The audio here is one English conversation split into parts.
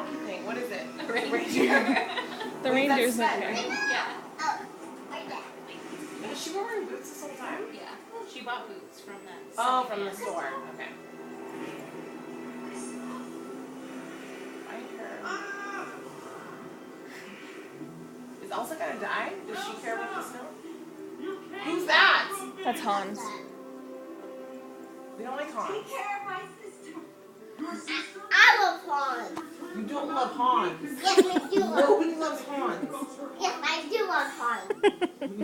monkey thing. What is it? A reindeer. The Wait, reindeer's that's not Sven, here. right? Yeah. Has she been wearing boots this whole time? Yeah. She bought boots from that. Oh, from secondhand the store. Okay. Find her. Is Elsa gonna die? Does she care about the snow? Who's that? That's Hans. We don't like Hans. I love Hans. You don't love Hans. Yes, I do love. Nobody loves Hans. Yes, I do love Hans.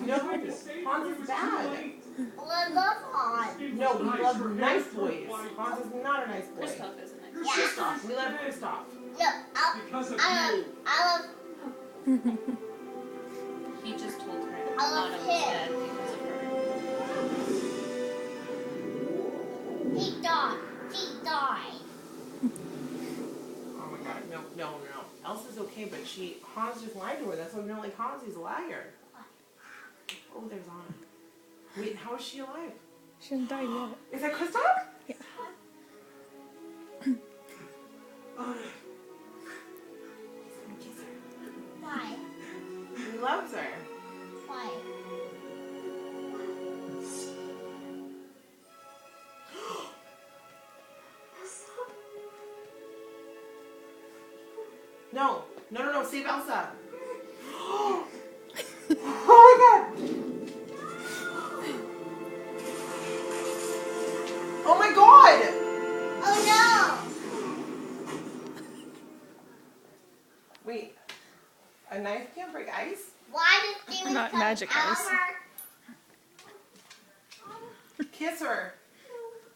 No, Hans is bad. I love Hans. No, we love nice boys. Hans is not a nice boy. Kristoff, isn't it? Yeah. Kristoff. We love Kristoff. No, I love. He just told her I not love to him. dead because of her. He died. He died. Oh my god. No. Elsa's okay, but Hans just lied to her. That's why we don't like Hans. He's a liar. Oh, there's Anna. Wait, how is she alive? She hasn't died yet. Is that Kristoff? Yeah. Oh. He's gonna kiss her. Why? He loves her. Why? No, save Elsa. Oh my god. Oh my god. Oh Wait, a knife can't break ice? no! Why does Steven Not come magic out ice. of her? Kiss her.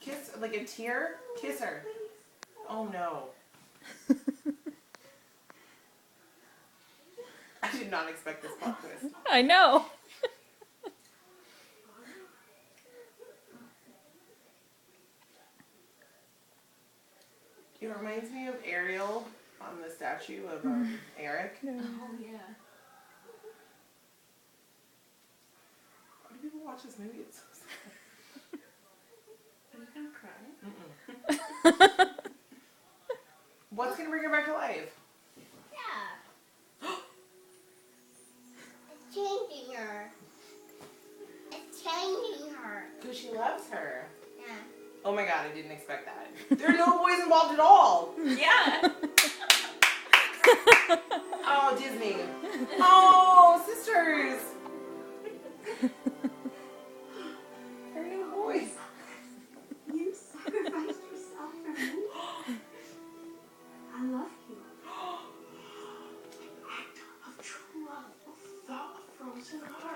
Kiss, like a tear? Kiss her. Oh no. I did not expect this plot twist. I know. It reminds me of Ariel on the statue of Eric. Oh, yeah. Why do people watch this movie? It's so sad. Are you gonna cry? What's gonna bring her back to life? Yeah. It's changing her. It's changing her. Because she loves her. Yeah. Oh my god, I didn't expect that. There are no boys involved at all. Yeah. Oh, Disney. Oh, sisters. There are no boys. You sacrificed yourself for me. I love you. An act of true love. The frozen heart.